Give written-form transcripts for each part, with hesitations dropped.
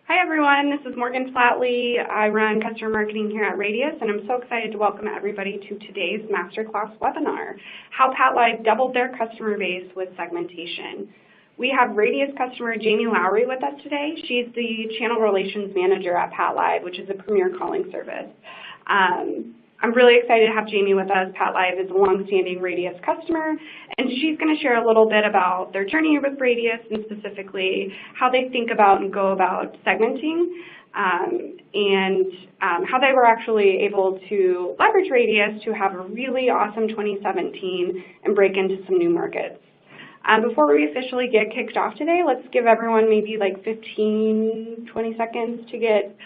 Hi everyone, this is Morgan Flatley. I run customer marketing here at Radius, and I'm so excited to welcome everybody to today's masterclass webinar, How PATLive Doubled Their Customer Base with Segmentation. We have Radius customer Jamie Lowary with us today. She's the Channel Relations Manager at PATLive, which is a premier calling service. I'm really excited to have Jamie with us. PATLive is a long-standing Radius customer, and she's going to share a little bit about their journey with Radius and specifically how they think about and go about segmenting and how they were actually able to leverage Radius to have a really awesome 2017 and break into some new markets. Before we officially get kicked off today, let's give everyone maybe like 15, 20 seconds to get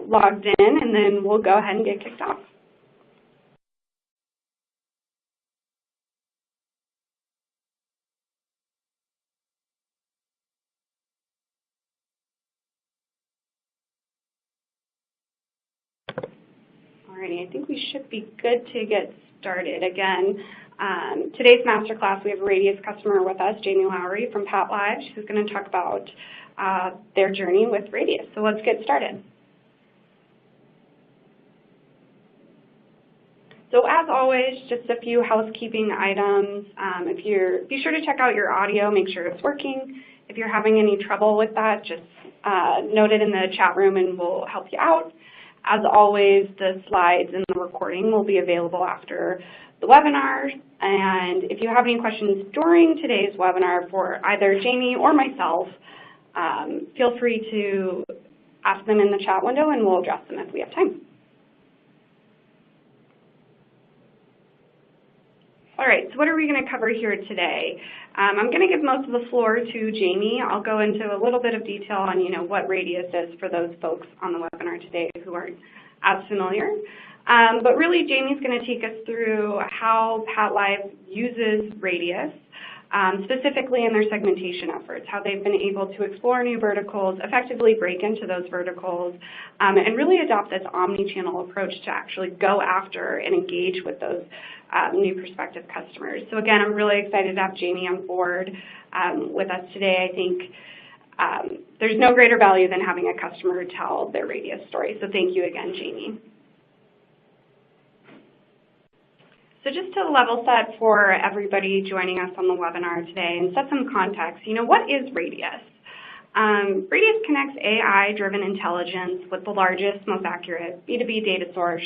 logged in, and then we'll go ahead and get kicked off. Alrighty, I think we should be good to get started. Again, today's masterclass, we have a Radius customer with us, Jamie Lowary from PATLive. She's going to talk about their journey with Radius. So let's get started. So as always, just a few housekeeping items. Be sure to check out your audio, make sure it's working. If you're having any trouble with that, just note it in the chat room and we'll help you out. As always, the slides and the recording will be available after the webinar. And if you have any questions during today's webinar for either Jamie or myself, feel free to ask them in the chat window and we'll address them if we have time. All right, so what are we going to cover here today? I'm going to give most of the floor to Jamie. I'll go into a little bit of detail on, what Radius is for those folks on the webinar today who aren't as familiar. But really, Jamie's going to take us through how PATLive uses Radius, specifically in their segmentation efforts, how they've been able to explore new verticals, effectively break into those verticals, and really adopt this omnichannel approach to actually go after and engage with those new prospective customers. So again, I'm really excited to have Jamie on board with us today. I think there's no greater value than having a customer tell their Radius story. So thank you again, Jamie. So just to level set for everybody joining us on the webinar today and set some context, what is Radius? Radius connects AI-driven intelligence with the largest, most accurate B2B data source,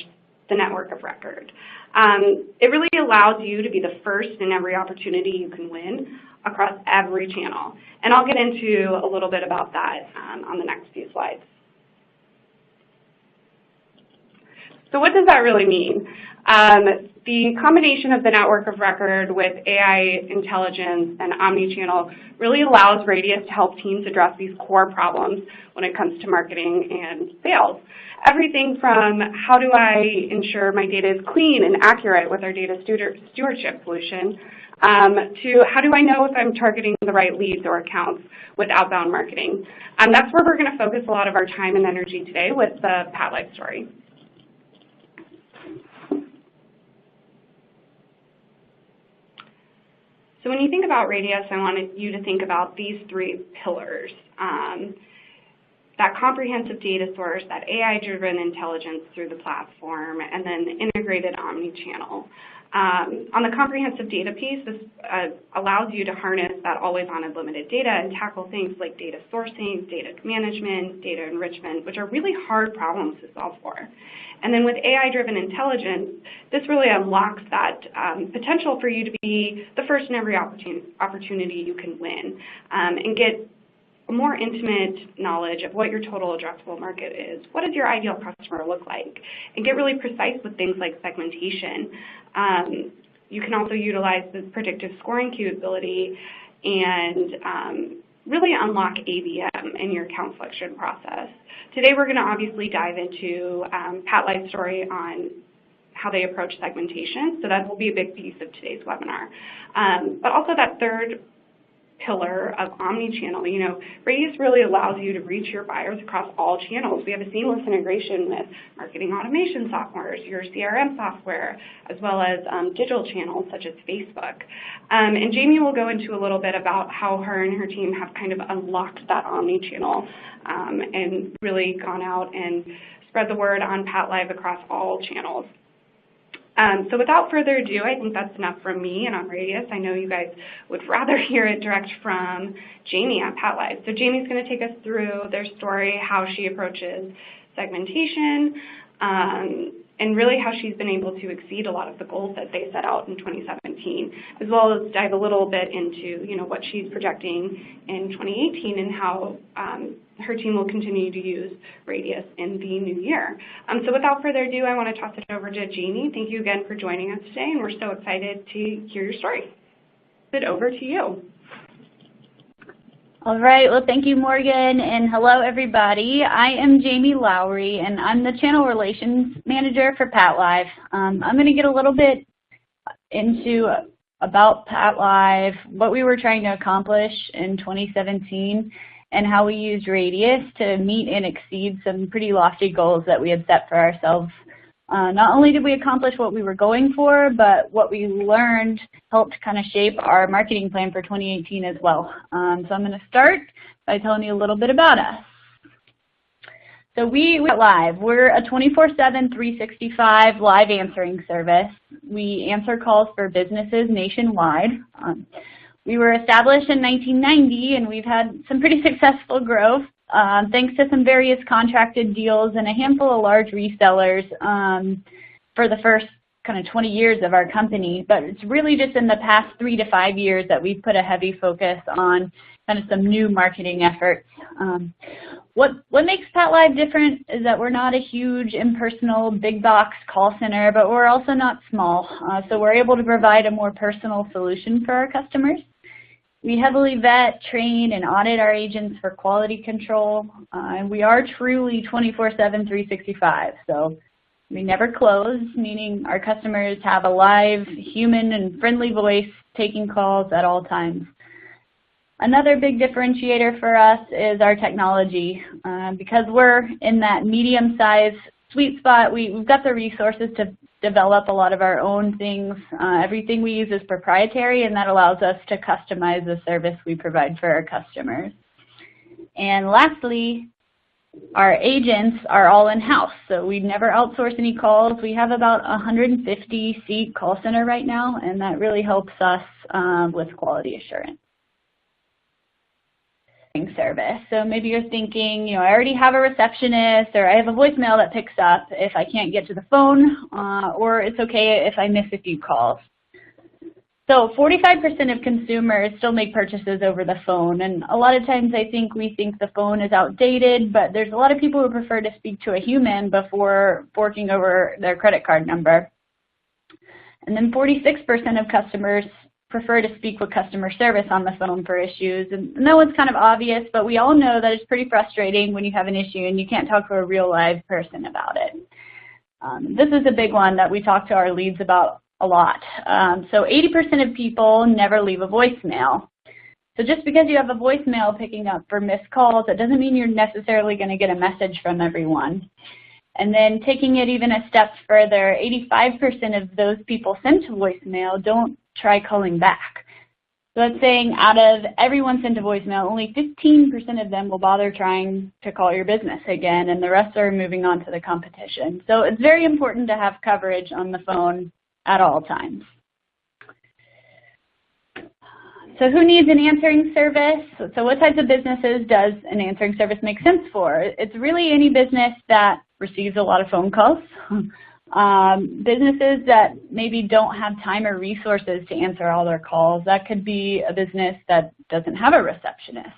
the network of record. It really allows you to be the first in every opportunity you can win across every channel. And I'll get into a little bit about that on the next few slides. So what does that really mean? The combination of the network of record with AI intelligence and omnichannel really allows Radius to help teams address these core problems when it comes to marketing and sales. Everything from how do I ensure my data is clean and accurate with our data stewardship solution, to how do I know if I'm targeting the right leads or accounts with outbound marketing. That's where we're going to focus a lot of our time and energy today with the PATLive story. So when you think about Radius, I wanted you to think about these three pillars. That comprehensive data source, that AI-driven intelligence through the platform, and then the integrated omni-channel. On the comprehensive data piece, this allows you to harness that always-on unlimited data and tackle things like data sourcing, data management, data enrichment, which are really hard problems to solve for. And then with AI-driven intelligence, this really unlocks that potential for you to be the first in every opportunity you can win and get a more intimate knowledge of what your total addressable market is. What does your ideal customer look like? And get really precise with things like segmentation. You can also utilize this predictive scoring capability and really unlock ABM in your account selection process. Today we're going to obviously dive into PATLive's story on how they approach segmentation, so that will be a big piece of today's webinar. But also that third pillar of omnichannel. You know, Radius really allows you to reach your buyers across all channels. We have a seamless integration with marketing automation softwares, your CRM software, as well as digital channels such as Facebook. And Jamie will go into a little bit about how her and her team have kind of unlocked that omnichannel and really gone out and spread the word on PATLive across all channels. So without further ado, I think that's enough from me and on Radius. I know you guys would rather hear it direct from Jamie at PATLive. So Jamie's going to take us through their story, how she approaches segmentation, and really how she's been able to exceed a lot of the goals that they set out in 2017, as well as dive a little bit into, you know, what she's projecting in 2018 and how her team will continue to use Radius in the new year. So without further ado, I want to toss it over to Jamie. Thank you again for joining us today, and we're so excited to hear your story. Over to you. All right, well, thank you, Morgan, and hello, everybody. I am Jamie Lowary, and I'm the Channel Relations Manager for PATLive. I'm going to get a little bit into about PATLive, what we were trying to accomplish in 2017, and how we used Radius to meet and exceed some pretty lofty goals that we had set for ourselves. Not only did we accomplish what we were going for, but what we learned helped kind of shape our marketing plan for 2018 as well. So I'm going to start by telling you a little bit about us. So PATLive, we're a 24/7, 365 live answering service. We answer calls for businesses nationwide. We were established in 1990, and we've had some pretty successful growth. Thanks to some various contracted deals and a handful of large resellers for the first kind of 20 years of our company. But it's really just in the past 3 to 5 years that we've put a heavy focus on kind of some new marketing efforts. What makes PATLive different is that we're not a huge impersonal big box call center, but we're also not small. So we're able to provide a more personal solution for our customers. We heavily vet, train, and audit our agents for quality control, and we are truly 24/7, 365. So we never close, meaning our customers have a live, human, and friendly voice taking calls at all times. Another big differentiator for us is our technology. Because we're in that medium-sized sweet spot, we've got the resources to develop a lot of our own things. Everything we use is proprietary, and that allows us to customize the service we provide for our customers. And lastly, our agents are all in-house, so we never outsource any calls. We have about 150-seat call center right now, and that really helps us with quality assurance. Service. So maybe you're thinking, you know, I already have a receptionist, or I have a voicemail that picks up if I can't get to the phone, or it's okay if I miss a few calls. So 45% of consumers still make purchases over the phone, and a lot of times I think we think the phone is outdated, but there's a lot of people who prefer to speak to a human before forking over their credit card number. And then 46% of customers prefer to speak with customer service on the phone for issues. And that one's kind of obvious, but we all know that it's pretty frustrating when you have an issue and you can't talk to a real live person about it. This is a big one that we talk to our leads about a lot. So 80% of people never leave a voicemail. So just because you have a voicemail picking up for missed calls, that doesn't mean you're necessarily going to get a message from everyone. And then taking it even a step further, 85% of those people sent to voicemail don't try calling back. So that's saying out of everyone sent to voicemail, only 15% of them will bother trying to call your business again, and the rest are moving on to the competition. So it's very important to have coverage on the phone at all times. So who needs an answering service? So what types of businesses does an answering service make sense for? It's really any business that receives a lot of phone calls. Businesses that maybe don't have time or resources to answer all their calls. That could be a business that doesn't have a receptionist.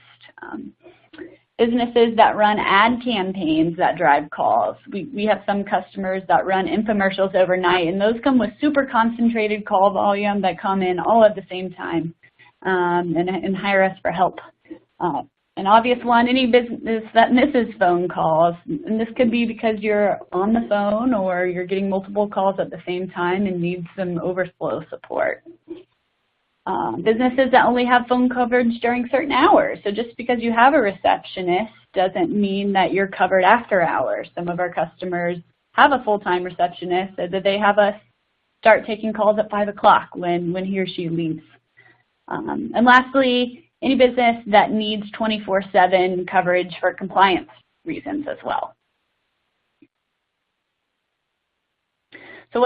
Businesses that run ad campaigns that drive calls. We have some customers that run infomercials overnight, and those come with super concentrated call volume that come in all at the same time and hire us for help. An obvious one, any business that misses phone calls, and this could be because you're on the phone or you're getting multiple calls at the same time and need some overflow support. Businesses that only have phone coverage during certain hours. So just because you have a receptionist doesn't mean that you're covered after hours. Some of our customers have a full-time receptionist so that they have us start taking calls at 5 o'clock when he or she leaves. And lastly, any business that needs 24/7 coverage for compliance reasons as well. So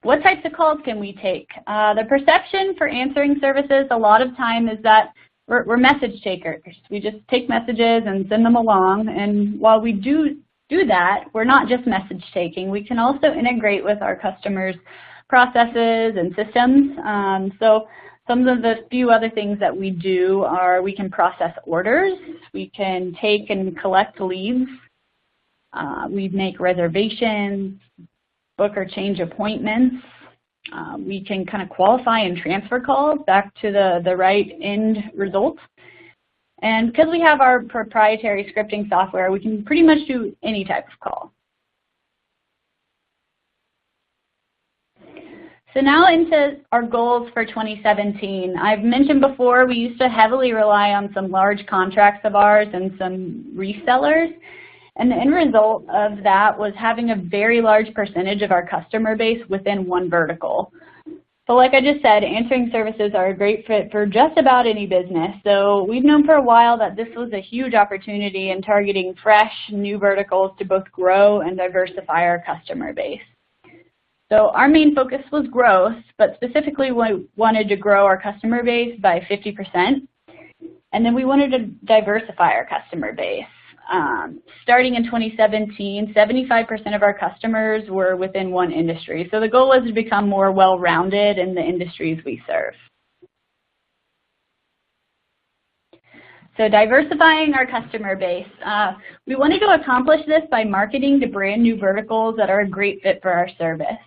what types of calls can we take? The perception for answering services a lot of time is that we're message takers. We just take messages and send them along. And while we do that, we're not just message taking. We can also integrate with our customers' processes and systems. So some of the few other things that we do are we can process orders. We can take and collect leads. We make reservations, book or change appointments. We can kind of qualify and transfer calls back to the right end result. And because we have our proprietary scripting software, we can pretty much do any type of call. So now into our goals for 2017. I've mentioned before we used to heavily rely on some large contracts of ours and some resellers. And the end result of that was having a very large percentage of our customer base within one vertical. So like I just said, answering services are a great fit for just about any business. So we've known for a while that this was a huge opportunity in targeting fresh, new verticals to both grow and diversify our customer base. So our main focus was growth, but specifically we wanted to grow our customer base by 50%. And then we wanted to diversify our customer base. Starting in 2017, 75% of our customers were within one industry. So the goal was to become more well-rounded in the industries we serve. So diversifying our customer base. We wanted to accomplish this by marketing to brand new verticals that are a great fit for our service.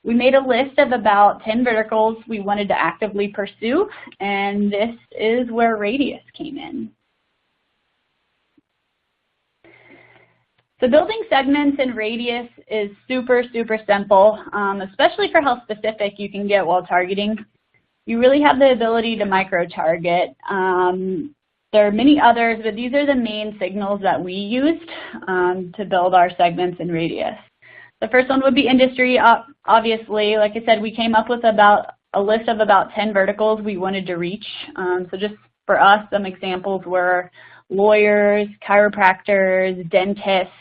We made a list of about 10 verticals we wanted to actively pursue, and this is where Radius came in. So building segments in Radius is super, super simple, especially for how specific you can get while targeting. You really have the ability to micro-target. There are many others, but these are the main signals that we used to build our segments in Radius. The first one would be industry. Obviously, like I said, we came up with a list of about 10 verticals we wanted to reach. So just for us, some examples were lawyers, chiropractors, dentists.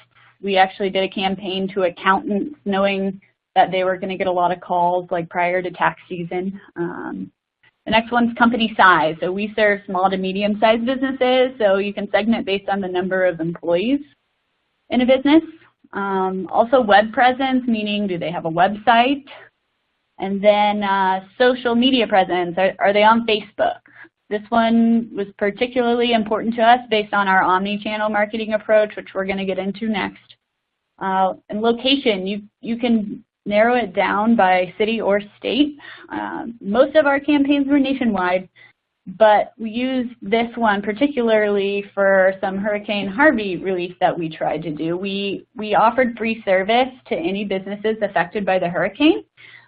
We actually did a campaign to accountants knowing that they were going to get a lot of calls like prior to tax season. The next one's company size. So we serve small to medium-sized businesses, so you can segment based on the number of employees in a business. Also web presence, meaning do they have a website? And then social media presence, are they on Facebook? This one was particularly important to us based on our omnichannel marketing approach, which we're going to get into next. And location, you can narrow it down by city or state. Most of our campaigns were nationwide, but we used this one particularly for some Hurricane Harvey relief that we tried to do. We offered free service to any businesses affected by the hurricane,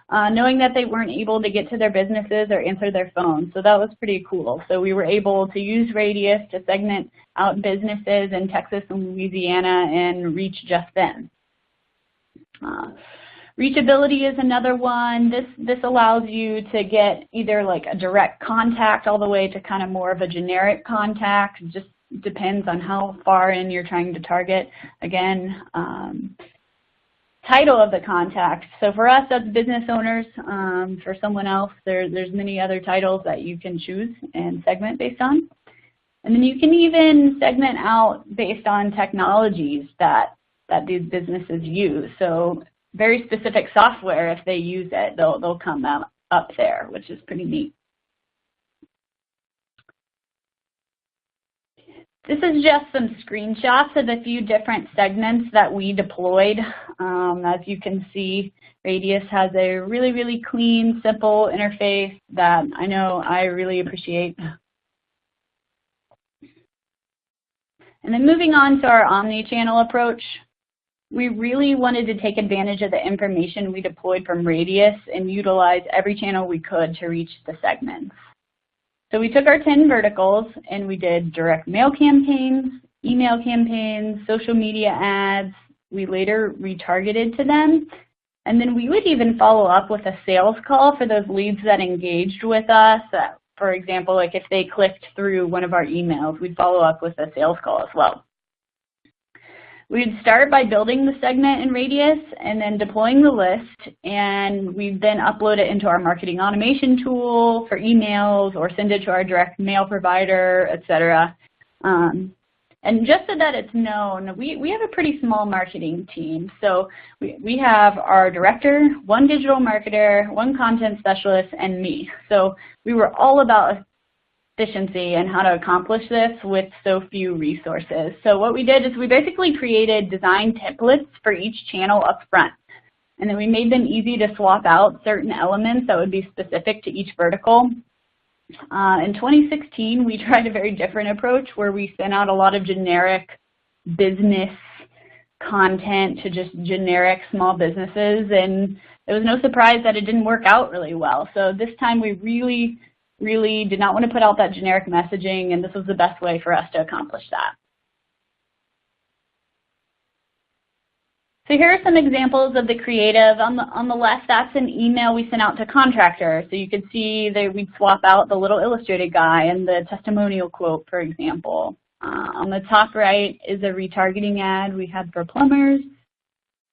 knowing that they weren't able to get to their businesses or answer their phones. So that was pretty cool. So we were able to use Radius to segment out businesses in Texas and Louisiana and reach just them. Reachability is another one. This allows you to get either like a direct contact all the way to kind of more of a generic contact. It just depends on how far in you're trying to target. Again, title of the contact. So for us, that's business owners. For someone else, there's many other titles that you can choose and segment based on. And then you can even segment out based on technologies that these businesses use. So very specific software, if they use it, they'll come up there, which is pretty neat. This is just some screenshots of a few different segments that we deployed. As you can see, Radius has a really, really clean, simple interface that I know I really appreciate. And then moving on to our omni-channel approach. we really wanted to take advantage of the information we deployed from Radius and utilize every channel we could to reach the segments. So we took our 10 verticals and we did direct mail campaigns, email campaigns, social media ads. We later retargeted to them. And then we would even follow up with a sales call for those leads that engaged with us. For example, like if they clicked through one of our emails, we'd follow up with a sales call as well. We'd start by building the segment in Radius and then deploying the list, and we'd then upload it into our marketing automation tool for emails or send it to our direct mail provider, etc. And just so that it's known, we have a pretty small marketing team. So we have our director, one digital marketer, one content specialist, and me. So we were all about efficiency and how to accomplish this with so few resources. So what we did is we basically created design templates for each channel up front. And then we made them easy to swap out certain elements that would be specific to each vertical. In 2016, we tried a very different approach where we sent out a lot of generic business content to just generic small businesses, and it was no surprise that it didn't work out really well. So this time we really did not want to put out that generic messaging, and this was the best way for us to accomplish that. So here are some examples of the creative. On the left, that's an email we sent out to contractors. So you could see that we'd swap out the little illustrated guy and the testimonial quote, for example. On the top right is a retargeting ad we had for plumbers.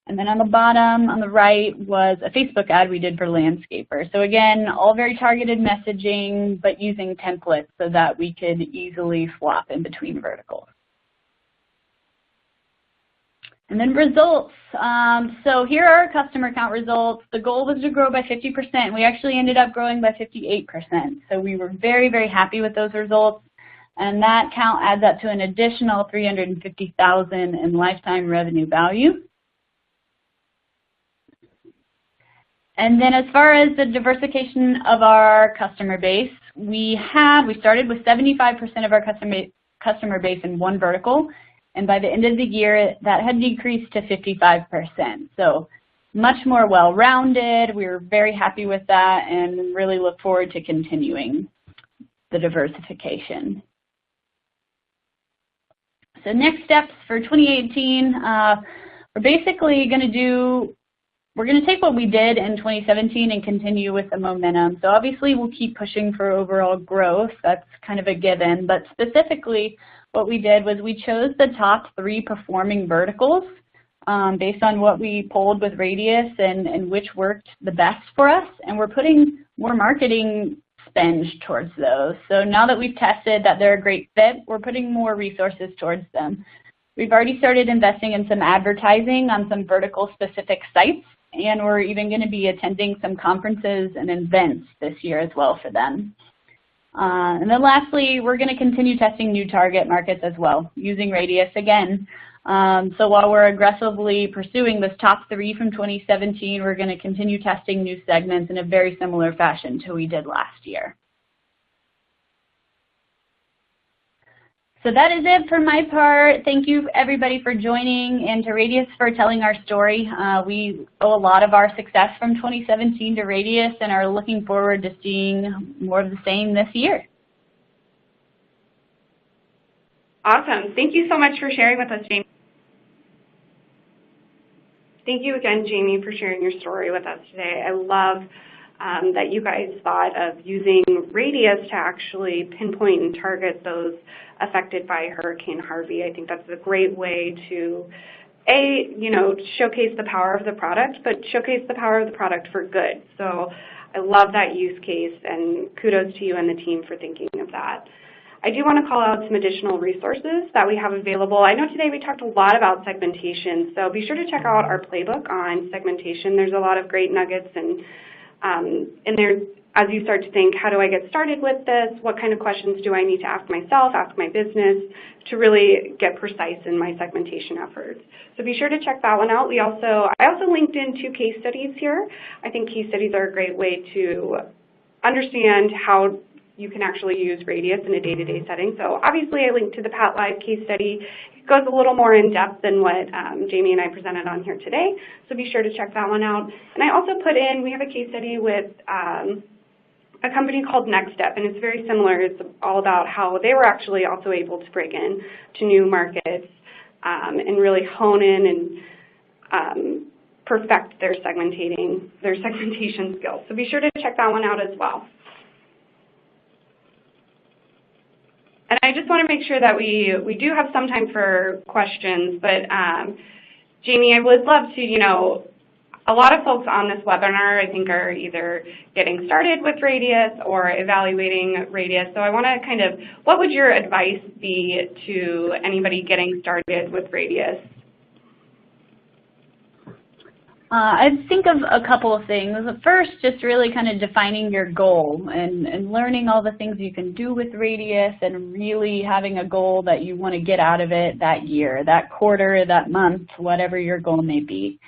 And then on the bottom, on the right, was a Facebook ad we did for landscapers. So again, all very targeted messaging, but using templates so that we could easily swap in between verticals. And then results. So here are our customer count results. The goal was to grow by 50%. We actually ended up growing by 58%. So we were very, very happy with those results. And that count adds up to an additional $350,000 in lifetime revenue value. And then as far as the diversification of our customer base, we started with 75% of our customer base in one vertical, and by the end of the year, that had decreased to 55%. So much more well-rounded. We were very happy with that and really look forward to continuing the diversification. So next steps for 2018, we're basically we're going to take what we did in 2017 and continue with the momentum. So obviously we'll keep pushing for overall growth. That's kind of a given. But specifically what we did was we chose the top 3 performing verticals based on what we polled with Radius and which worked the best for us. And we're putting more marketing spend towards those. So now that we've tested that they're a great fit, we're putting more resources towards them. We've already started investing in some advertising on some vertical-specific sites, and we're even going to be attending some conferences and events this year as well for them. And then lastly, we're going to continue testing new target markets as well, using Radius again. So while we're aggressively pursuing this top 3 from 2017, we're going to continue testing new segments in a very similar fashion to we did last year. So that is it for my part. Thank you, everybody, for joining, and to Radius for telling our story. We owe a lot of our success from 2017 to Radius and are looking forward to seeing more of the same this year. Awesome. Thank you so much for sharing with us, Jamie. Thank you again, Jamie, for sharing your story with us today. I love that you guys thought of using Radius to actually pinpoint and target those affected by Hurricane Harvey. I think that's a great way to, showcase the power of the product, but showcase the power of the product for good. So I love that use case, and kudos to you and the team for thinking of that. I do want to call out some additional resources that we have available. I know today we talked a lot about segmentation, so be sure to check out our playbook on segmentation. There's a lot of great nuggets and in there, as you start to think, how do I get started with this? What kind of questions do I need to ask myself, ask my business, to really get precise in my segmentation efforts? So be sure to check that one out. I also linked in 2 case studies here. I think case studies are a great way to understand how you can actually use Radius in a day-to-day setting. So obviously I linked to the PATLive case study. It goes a little more in depth than what Jamie and I presented on here today, so be sure to check that one out. And I also put in, we have a case study with a company called Next Step, and it's very similar. It's all about how they were actually also able to break in to new markets and really hone in and perfect their segmentation skills. So be sure to check that one out as well. And I just want to make sure that we do have some time for questions, but Jamie, I would love to, a lot of folks on this webinar I think are either getting started with Radius or evaluating Radius. So I want to what would your advice be to anybody getting started with Radius? I think of a couple of things. First, just really defining your goal and learning all the things you can do with Radius and really having a goal that you want to get out of it that year, that quarter, that month, whatever your goal may be.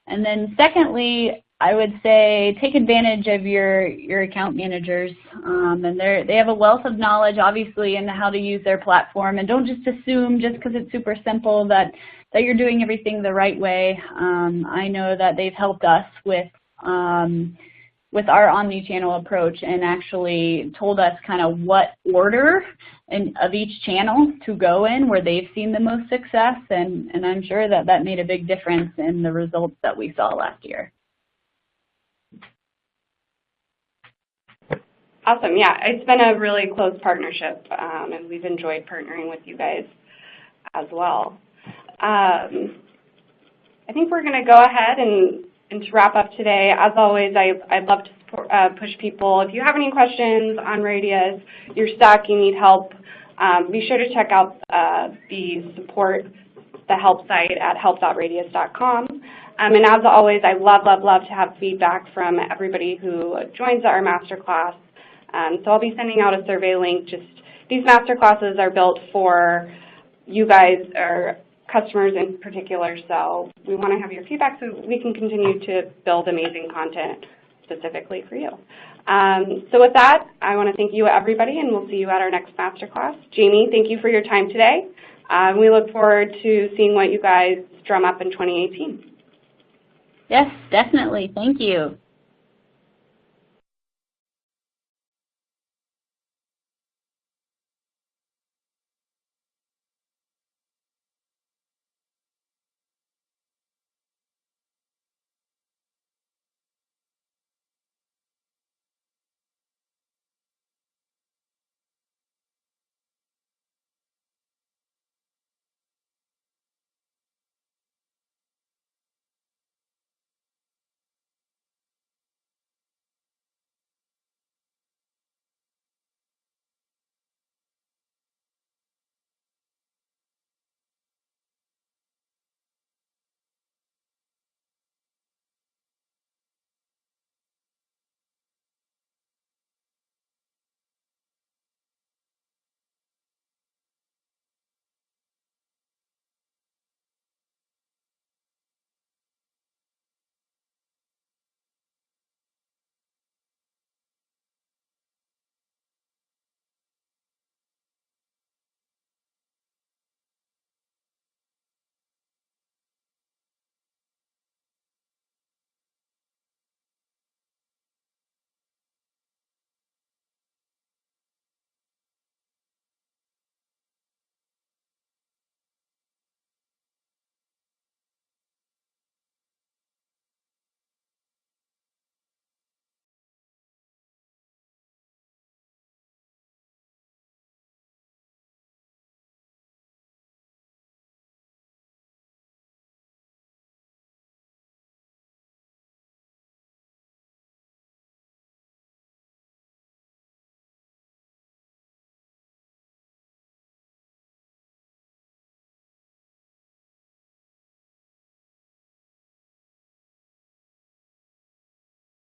And then secondly, I would say take advantage of your account managers. And they have a wealth of knowledge, obviously, in how to use their platform. And don't just assume, just because it's super simple, that you're doing everything the right way. I know that they've helped us with our omni-channel approach and actually told us what order of each channel to go in where they've seen the most success, and I'm sure that made a big difference in the results that we saw last year. Awesome. Yeah, it's been a really close partnership, and we've enjoyed partnering with you guys as well. I think we're going to go ahead and to wrap up today. As always, I'd love to push people. If you have any questions on Radius, you're stuck, you need help, be sure to check out the help site at help.radius.com. And as always, I love to have feedback from everybody who joins our masterclass. So I'll be sending out a survey link. These masterclasses are built for you guys, or customers in particular, so we want to have your feedback so we can continue to build amazing content specifically for you. So with that, I want to thank you, everybody, and we'll see you at our next masterclass. Jamie, thank you for your time today. We look forward to seeing what you guys drum up in 2018. Yes, definitely. Thank you.